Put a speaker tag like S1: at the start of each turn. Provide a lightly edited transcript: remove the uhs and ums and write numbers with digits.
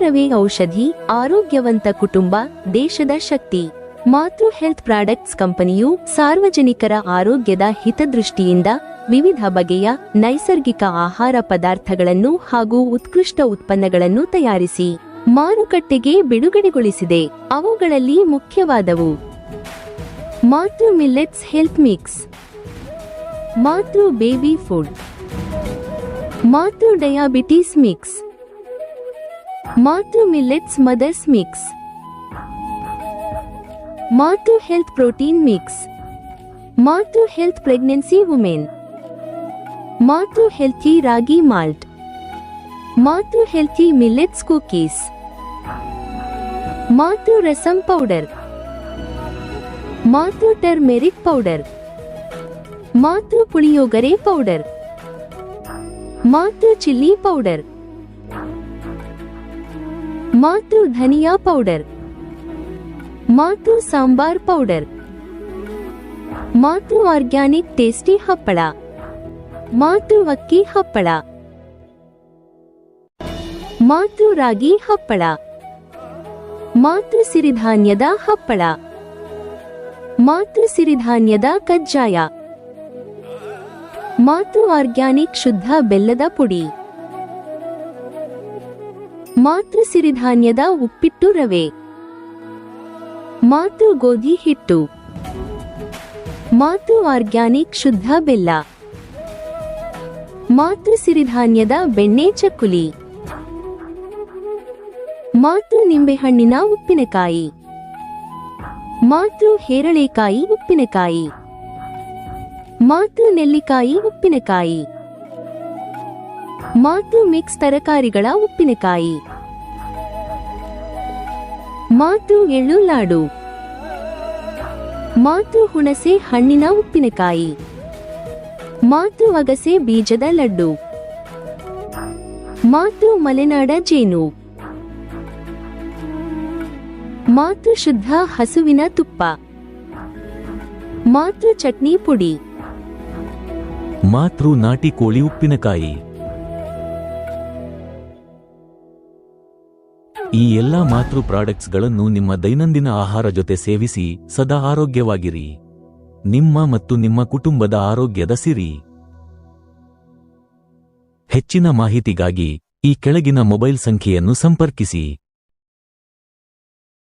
S1: ರವೆ ಔಷಧಿ, ಆರೋಗ್ಯವಂತ ಕುಟುಂಬ, ದೇಶದ ಶಕ್ತಿ. ಮಾತೃ ಹೆಲ್ತ್ ಪ್ರಾಡಕ್ಟ್ಸ್ ಕಂಪನಿಯು ಸಾರ್ವಜನಿಕರ ಆರೋಗ್ಯದ ಹಿತದೃಷ್ಟಿಯಿಂದ ವಿವಿಧ ಬಗೆಯ ನೈಸರ್ಗಿಕ ಆಹಾರ ಪದಾರ್ಥಗಳನ್ನು ಹಾಗೂ ಉತ್ಕೃಷ್ಟ ಉತ್ಪನ್ನಗಳನ್ನು ತಯಾರಿಸಿ ಮಾರುಕಟ್ಟೆಗೆ ಬಿಡುಗಡೆಗೊಳಿಸಿದೆ. ಅವುಗಳಲ್ಲಿ ಮುಖ್ಯವಾದವು: ಮಾತೃ ಮಿಲ್ಲೆಟ್ಸ್ ಹೆಲ್ತ್ ಮಿಕ್ಸ್, ಮಾತೃ ಬೇಬಿ ಫುಡ್, ಮಾತೃ ಡಯಾಬಿಟೀಸ್ ಮಿಕ್ಸ್, ಮಾತೃ ಮಿಲ್ಲೆಟ್ಸ್ ಮದರ್ಸ್ ಮಿಕ್ಸ್, ಮಾತೃ ಹೆಲ್ತ್ ಪ್ರೋಟೀನ್ ಮಿಕ್ಸ್, ಮಾತೃ ಹೆಲ್ತ್ ಪ್ರೆಗ್ನೆನ್ಸಿ ವುಮೆನ್, ಮಾತೃ ಹೆಲ್ತಿ ರಾಗಿ ಮಾಲ್ಟ್, ಮಾತೃ ಹೆಲ್ತಿ ಮಿಲ್ಲೆಟ್ಸ್ ಕುಕೀಸ್, ಮಾತೃ ರಸಂ ಪೌಡರ್, ಮಾತೃ ಟರ್ಮೆರಿಕ್ ಪೌಡರ್, ಮಾತೃ ಪುಳಿಯೋಗರೆ ಪೌಡರ್, ಮಾತೃ ಚಿಲ್ಲಿ ಪೌಡರ್, ಮಾತೃ ಧನಿಯಾ ಪೌಡರ್, ಮಾತೃ ಸಾಂಬಾರ್ ಪೌಡರ್, ಮಾತೃ ಆರ್ಗ್ಯಾನಿಕ್ ಟೇಸ್ಟಿ ಹಪ್ಪಳ, ಮಾತೃ ಅಕ್ಕಿ ಹಪ್ಪಳ, ಮಾತೃ ರಾಗಿ ಹಪ್ಪಳ, ಮಾತೃ ಸಿರಿಧಾನ್ಯದ ಹಪ್ಪಳ, ಮಾತೃ ಸಿರಿಧಾನ್ಯದ ಕಜ್ಜಾಯ, ಮಾತೃ ಆರ್ಗ್ಯಾನಿಕ್ ಶುದ್ಧ ಬೆಲ್ಲದ ಪುಡಿ, ಮಾತೃ ಸಿರಿಧಾನ್ಯದ ಉಪ್ಪಿಟ್ಟು ರವೆ, ಮಾತೃ ಗೋಧಿ ಹಿಟ್ಟು, ಮಾತೃ ಆರ್ಗ್ಯಾನಿಕ್ ಶುದ್ಧ ಬೆಲ್ಲ, ಮಾತೃ ಸಿರಿಧಾನ್ಯದ ಬೆಣ್ಣೆ ಚಕ್ಕುಲಿ, ಮಾತೃ ನಿಂಬೆಹಣ್ಣಿನ ಉಪ್ಪಿನಕಾಯಿ, ಮಾತೃ ಹೇರಳೆಕಾಯಿ ಉಪ್ಪಿನಕಾಯಿ, ಮಾತೃ ನೆಲ್ಲಿಕಾಯಿ ಉಪ್ಪಿನಕಾಯಿ, ಮಾತೃ ಮಿಕ್ಸ್ ತರಕಾರಿಗಳ ಉಪ್ಪಿನಕಾಯಿ, ಮಾತೃ ಎಳ್ಳು ಲಾಡು, ಮಾತೃ ಹುಣಸೆ ಹಣ್ಣಿನ ಉಪ್ಪಿನಕಾಯಿ, ಮಾತೃ ಅಗಸೆ ಬೀಜದ ಲಡ್ಡು, ಮಾತೃ ಮಲೆನಾಡ ಜೇನು, ಮಾತೃ ಶುದ್ಧ ಹಸುವಿನ ತುಪ್ಪ, ಮಾತೃ ಚಟ್ನಿ ಪುಡಿ,
S2: ಮಾತೃ ನಾಟಿ ಕೋಳಿ ಉಪ್ಪಿನಕಾಯಿ. ಈ ಎಲ್ಲಾ ಮಾತೃ ಪ್ರಾಡಕ್ಟ್ಸ್ಗಳನ್ನು ನಿಮ್ಮ ದೈನಂದಿನ ಆಹಾರ ಜೊತೆ ಸೇವಿಸಿ ಸದಾ ಆರೋಗ್ಯವಾಗಿರಿ. ನಿಮ್ಮ ಮತ್ತು ನಿಮ್ಮ ಕುಟುಂಬದ ಆರೋಗ್ಯದ ಸಿರಿ. ಹೆಚ್ಚಿನ ಮಾಹಿತಿಗಾಗಿ ಈ ಕೆಳಗಿನ ಮೊಬೈಲ್ ಸಂಖ್ಯೆಯನ್ನು ಸಂಪರ್ಕಿಸಿ.